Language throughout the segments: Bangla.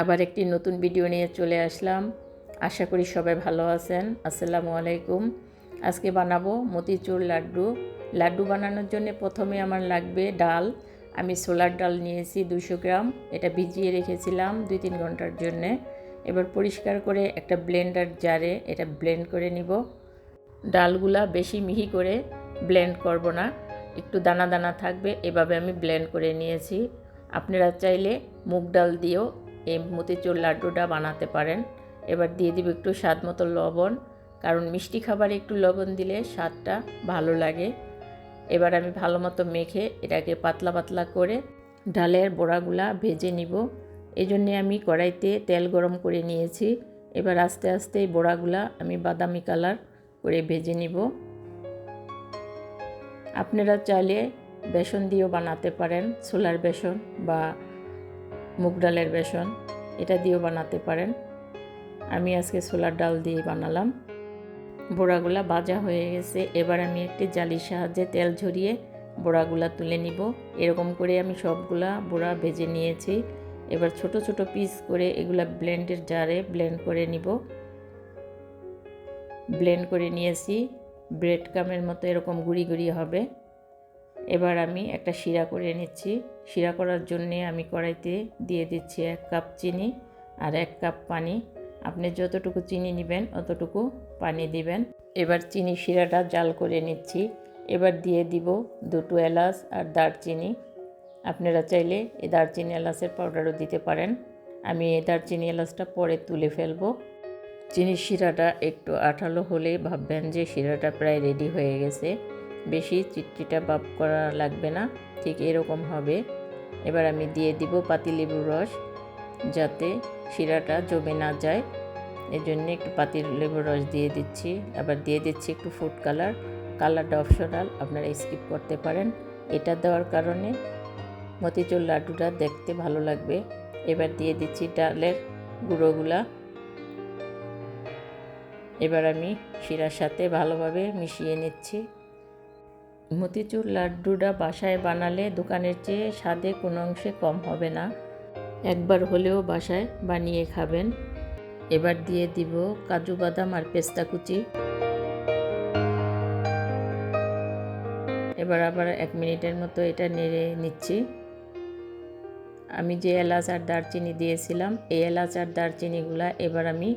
আবার একটি নতুন ভিডিও নিয়ে চলে আসলাম। আশা করি সবাই ভালো আছেন। আসসালামু আলাইকুম। আজকে বানাবো মতিচুর লাড্ডু। লাড্ডু বানানোর জন্য প্রথমে আমার লাগবে ডাল। আমি ছোলার ডাল নিয়েছি 200 গ্রাম। এটা ভিজিয়ে রেখেছিলাম 2-3 ঘন্টার জন্য। এবার পরিষ্কার করে একটা ব্লেন্ডার জারে এটা ব্লেন্ড করে নিব। ডালগুলা বেশি মিহি করে ব্লেন্ড করব না, একটু দানা দানা থাকবে, এভাবে আমি ব্লেন্ড করে নিয়েছি। আপনারা চাইলে মুগ ডাল দিয়েও এই মতিচুর লাড্ডুটা বানাতে পারেন। এবার দিয়ে দিব একটু স্বাদ মতো লবণ, কারণ মিষ্টি খাবারে একটু লবণ দিলে স্বাদটা ভালো লাগে। এবার আমি ভালো মতো মেখে এটাকে পাতলা পাতলা করে ডালের বড়াগুলা ভেজে নিব। এই জন্যে আমি কড়াইতে তেল গরম করে নিয়েছি। এবার আস্তে আস্তে এই বড়াগুলা আমি বাদামি কালার করে ভেজে নিব। আপনারা চাইলে বেসন দিয়েও বানাতে পারেন, ছোলার বেসন বা মুগ ডালের বেসন, এটা দিয়েও বানাতে পারেন। আমি আজকে ছোলার ডাল দিয়ে বানালাম। বড়াগুলা ভাজা হয়ে গেছে। এবার আমি একটি জালির সাহায্যে তেল ঝরিয়ে বড়াগুলা তুলে নিব। এরকম করে আমি সবগুলা বড়া ভেজে নিয়েছি। এবার ছোট ছোট পিস করে এগুলা ব্লেন্ডের জারে ব্লেন্ড করে নিব। ব্লেন্ড করে নিয়েছি, ব্রেড ক্রামের মতো এরকম গুঁড়ি গুঁড়ি হবে। এবার আমি একটা শিরা করে নিচ্ছি। শিরা করার জন্য আমি কড়াইতে দিয়ে দিচ্ছি 1 কাপ চিনি আর 1 কাপ পানি। আপনি যতটুকু চিনি নেবেন অতটুকু পানি দিবেন। এবার চিনি শিরাটা জাল করে নিচ্ছি। এবার দিয়ে দিব 2টো এলাচ আর দারচিনি। আপনারা চাইলে এই দারচিনি এলাচের পাউডারও দিতে পারেন। আমি এই দারচিনি এলাচটা পরে তুলে ফেলবো। চিনির শিরাটা একটু আঠালো হলে ভাববেন যে শিরাটা প্রায় রেডি হয়ে গেছে। বেশি চিটচিটা ভাব করা লাগবে না, ঠিক এরকম হবে। এবার আমি দিয়ে দিব পাতিলেবুর রস, যাতে শিরাটা জমে না যায়। এই জন্য একটু পাতিলেবুর রস দিয়ে দিচ্ছি। আবার দিয়ে দিচ্ছি একটু ফুড কালার। কালারটা অপশনাল, আপনারা স্কিপ করতে পারেন। এটা দেওয়ার কারণে মতিচুর লাড্ডুটা দেখতে ভালো লাগবে। এবার দিয়ে দিচ্ছি ডালের গুঁড়োগুলা। এবার আমি শিরার সাথে ভালোভাবে মিশিয়ে নিচ্ছি। মতিচুর লাড্ডুটা বাসায় বানালে দোকানের চেয়ে স্বাদে কোনো অংশে কম হবে না। একবার হলেও বাসায় বানিয়ে খাবেন। এবার দিয়ে দিব কাজু বাদাম আর পেস্তা কুচি। এবার আবার 1 মিনিটের মতো এটা নেড়ে নিচ্ছি। আমি যে এলাচ আর দারচিনি দিয়েছিলাম, এই এলাচ আর দারচিনিগুলা এবার আমি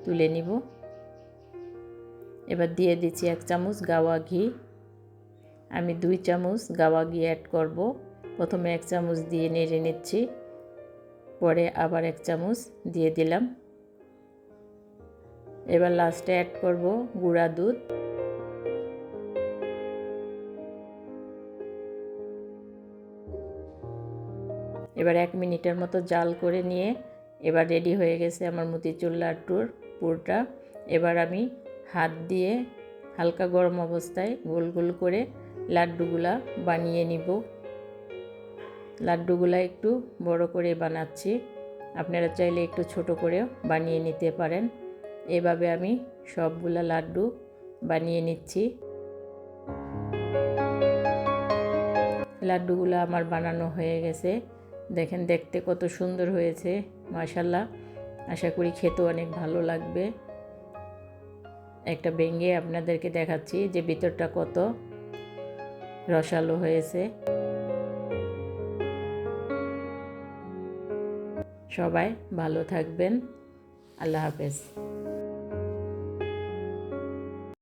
তুলে নিব। এবার দিয়ে দিচ্ছি 1 চামচ গাওয়া ঘি। আমি 2 চামচ গাওয়া ঘি অ্যাড করব। প্রথমে 1 চামচ দিয়ে নেড়ে নিচ্ছি, পরে আবার 1 চামচ দিয়ে দিলাম। এবার লাস্টে অ্যাড করব গুঁড়া দুধ। এবার 1 মিনিটের মতো জাল করে নিয়ে এবার রেডি হয়ে গেছে আমার মতিচুর লাড্ডুর পুরটা। এবার আমি হাত দিয়ে হালকা গরম অবস্থায় গোল গোল করে লাড্ডুগুলা বানিয়ে নিব। লাড্ডুগুলা একটু বড় করে বানাচ্ছি, আপনারা চাইলে একটু ছোট করেও বানিয়ে নিতে পারেন। এভাবে আমি সবগুলা লাড্ডু বানিয়ে নিচ্ছি। লাড্ডুগুলো আমার বানানো হয়ে গেছে। দেখেন দেখতে কত সুন্দর হয়েছে, মাশাআল্লাহ। আশা করি খেতেও অনেক ভালো লাগবে। একটা ভেঙে আপনাদেরকে দেখাচ্ছি যে ভিতরটা কত রসালো হয়েছে। সবাই ভালো থাকবেন। আল্লাহ হাফেজ।